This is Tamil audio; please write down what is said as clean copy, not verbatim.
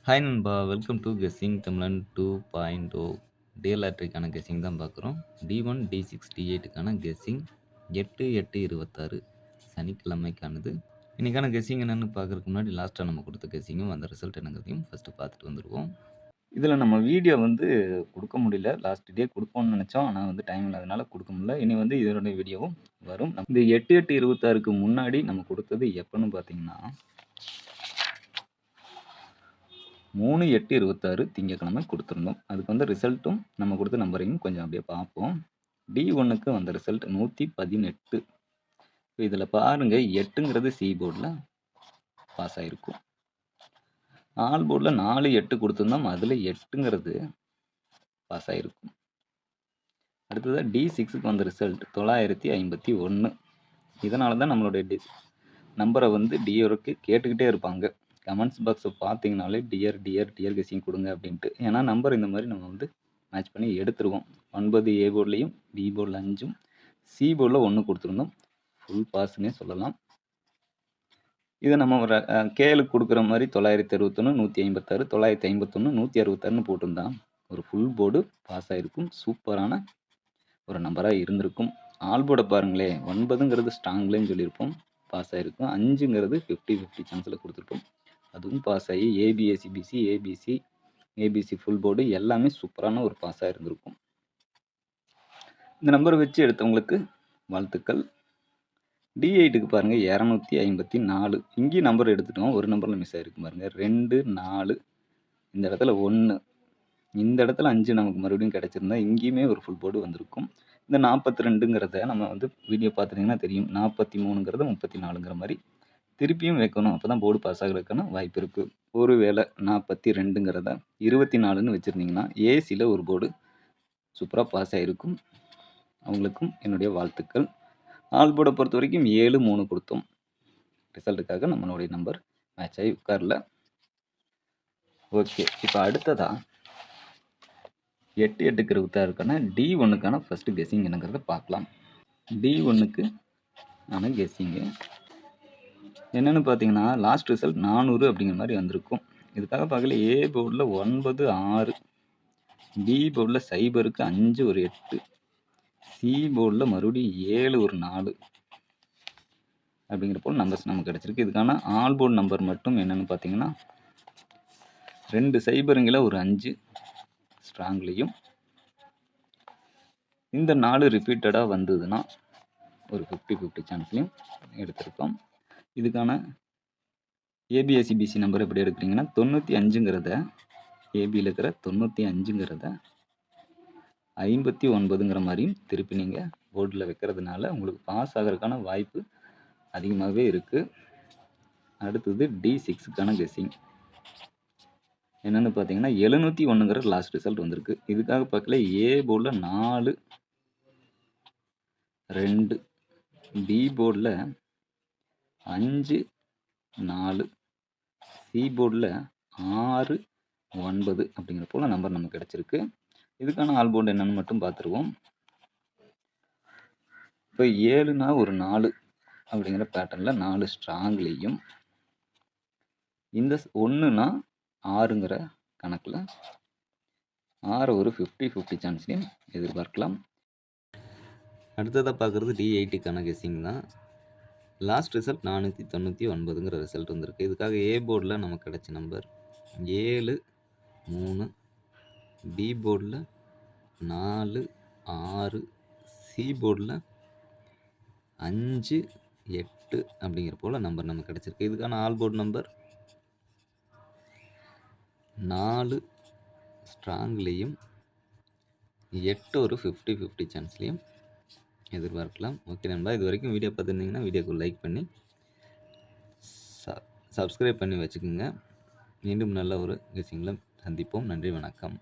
ஹாய் நண்பா! வெல்கம் டூ கெஸ்ஸிங் தமிழன் 2.0 டே லாட்டரிக்கான கெஸ்ஸிங் தான் பார்க்குறோம். D1, D6, D8க்கான guessing 8/8/26 சனிக்கிழமைக்கானது. இன்னைக்கான கெஸ்ஸிங் என்னன்னு பார்க்கறதுக்கு முன்னாடி லாஸ்ட்டா நம்ம கொடுத்த கெஸ்ஸிங்கும் அந்த ரிசல்ட் என்னங்கிறதையும் ஃபர்ஸ்ட்டு பார்த்துட்டு வந்துருவோம். இதில் நம்ம வீடியோ கொடுக்க முடியல. லாஸ்ட் டே கொடுப்போம்னு நினச்சோம். ஆனால் டைம் இல்லாதனால கொடுக்க முடியல. இனி இதனுடைய வீடியோவும் வரும். இந்த 8/8/26க்கு முன்னாடி நம்ம கொடுத்தது எப்போன்னு பார்த்தீங்கன்னா 3/8/26 திங்கட்கிழமை கொடுத்துருந்தோம். அதுக்கு ரிசல்ட்டும் நம்ம கொடுத்த நம்பரையும் கொஞ்சம் அப்படியே பார்ப்போம். D1க்கு வந்த ரிசல்ட் 118. இதில் பாருங்க 8ங்கிறது சி போர்டில் பாஸ் ஆகிருக்கும். ஆல் போர்டில் 4, 8 கொடுத்துருந்தோம். அதில் 8ங்கிறது பாஸ் ஆகிருக்கும். அடுத்ததாக D6க்கு வந்த ரிசல்ட் 951. இதனால தான் நம்மளுடைய நம்பரை டிஆருக்கு கேட்டுக்கிட்டே இருப்பாங்க. கமெண்ட்ஸ் பாக்ஸை பார்த்தீங்கனாலே டியர் கெஸ்ஸிங் கொடுங்க அப்படின்ட்டு. ஏன்னா நம்பர் இந்த மாதிரி நம்ம மேட்ச் பண்ணி எடுத்துருவோம். 9 ஏ போர்ட்லேயும் பி போர்டில் 5ம் சி போர்டில் 1 கொடுத்துருந்தோம். ஃபுல் பாஸ்ன்னே சொல்லலாம். இதை நம்ம ஒரு கேளுக்கு கொடுக்குற மாதிரி 961, 156, 951, 166ன்னு போட்டிருந்தான் ஒரு ஃபுல் போர்டு பாஸ் ஆகிருக்கும். சூப்பரான ஒரு நம்பராக இருந்திருக்கும். ஆல் போர்டை பாருங்களே, 9ங்கிறது ஸ்ட்ராங்லேன்னு சொல்லியிருப்போம், பாஸ் ஆகிருக்கும். 5ங்கிறது 50-50 சான்ஸில் கொடுத்துருப்போம், அதுவும் பாஸ் ஆகி ஏபிசி ஃபுல் போர்டு எல்லாமே சூப்பரான ஒரு பாஸாக இருந்திருக்கும். இந்த நம்பரை வச்சு எடுத்தவங்களுக்கு வாழ்த்துக்கள். D8க்கு பாருங்கள் 254. இங்கேயும் நம்பர் எடுத்துட்டோம், ஒரு நம்பரில் மிஸ் ஆகிருக்கு பாருங்கள். 2, 4, இந்த இடத்துல 1, இந்த இடத்துல 5 நமக்கு மறுபடியும் கிடச்சிருந்தா இங்கேயுமே ஒரு ஃபுல் போர்டு வந்திருக்கும். இந்த 42ங்கிறத நம்ம வீடியோ பார்த்துட்டிங்கன்னா தெரியும். 43ங்கிறத 34ங்கிற மாதிரி திருப்பியும் வைக்கணும். அப்போ தான் போர்டு பாஸ் ஆகிறதுக்கான வாய்ப்பு இருக்குது. ஒருவேளை 42ங்கிறத 24ன்னு வச்சுருந்தீங்கன்னா ஏசியில் ஒரு போர்டு சூப்பராக பாஸ் ஆகிருக்கும். அவங்களுக்கும் என்னுடைய வாழ்த்துக்கள். ஆல் போர்டை பொறுத்த வரைக்கும் 7, 3 கொடுத்தோம். ரிசல்ட்டுக்காக நம்மளுடைய நம்பர் மேட்ச் ஆகி உட்காரல. ஓகே, இப்போ அடுத்ததா 8/8/26க்கான D1க்கான ஃபஸ்ட்டு கெஸ்ஸிங் என்னங்கிறத பார்க்கலாம். D1க்கு ஆன கெஸ்ஸிங்கு என்னென்னு பார்த்தீங்கன்னா லாஸ்ட் ரிசல்ட் 400 அப்படிங்கிற மாதிரி வந்திருக்கும். இதுக்காக பார்க்கல ஏ போர்டில் 9, 6, பி போர்டில் 0க்கு 5, ஒரு 8, சி போர்டில் மறுபடியும் 7, ஒரு 4 அப்படிங்கிற போல் நம்பர்ஸ் நமக்கு கிடச்சிருக்கு. இதுக்கான ஆல் போர்டு நம்பர் மட்டும் என்னென்னு பார்த்தீங்கன்னா 2 0ங்கில் ஒரு 5 ஸ்ட்ராங்லேயும், இந்த 4 ரிப்பீட்டடாக வந்ததுன்னா ஒரு 50-50 சான்ஸ்லையும் எடுத்திருக்கோம். இதுக்கான ஏபிஎஸ்சிபிசி நம்பர் எப்படி எடுக்கிறீங்கன்னா 95ங்கிறத ஏபியில் இருக்கிற 95ங்கிறத 59ங்கிற மாதிரியும் திருப்பி நீங்கள் போர்டில் வைக்கிறதுனால உங்களுக்கு பாஸ் ஆகிறதுக்கான வாய்ப்பு அதிகமாகவே இருக்குது. அடுத்தது D6க்கான கெஸ்ஸிங் என்னென்னு பார்த்தீங்கன்னா 701ங்கிற லாஸ்ட் ரிசல்ட் வந்திருக்கு. இதுக்காக பார்க்கல ஏ போர்டில் 4, 2, பி போர்டில் 5, 4, சி போர்டில் 6, 9 அப்படிங்கிற போல் நம்பர் நமக்கு கிடச்சிருக்கு. இதுக்கான ஆல் போர்டு என்னென்னு மட்டும் பார்த்துருவோம். இப்போ 7னா ஒரு 4 அப்படிங்கிற பேட்டர்னில் 4 ஸ்ட்ராங்லேயும், இந்த 1னா 6ங்கிற கணக்கில் 6 ஒரு 50-50 சான்ஸ்லையும் எதிர்பார்க்கலாம். அடுத்ததாக பார்க்குறது D8க்கான கெஸ்ஸிங் தான். லாஸ்ட் ரிசல்ட் 499ங்கிற ரிசல்ட் வந்திருக்கு. இதுக்காக ஏ போர்டில் நமக்கு கிடைச்ச நம்பர் 7, 3, பி போர்டில் 4, 6, சி போர்டில் 5, 8 அப்படிங்கிற போல் நம்பர் நமக்கு கிடச்சிருக்கு. இதுக்கான ஆல் போர்டு நம்பர் 4 ஸ்ட்ராங்லேயும் 8 ஒரு 50-50 சான்ஸ்லேயும் எதிர்பார்க்கலாம். ஓகே நண்பா, இது வரைக்கும் வீடியோ பார்த்துருந்தீங்கன்னா வீடியோக்கு லைக் பண்ணி சப்ஸ்கிரைப் பண்ணி வச்சுக்கோங்க. மீண்டும் நல்ல ஒரு கெஸ்ஸிங்கில் சந்திப்போம். நன்றி, வணக்கம்.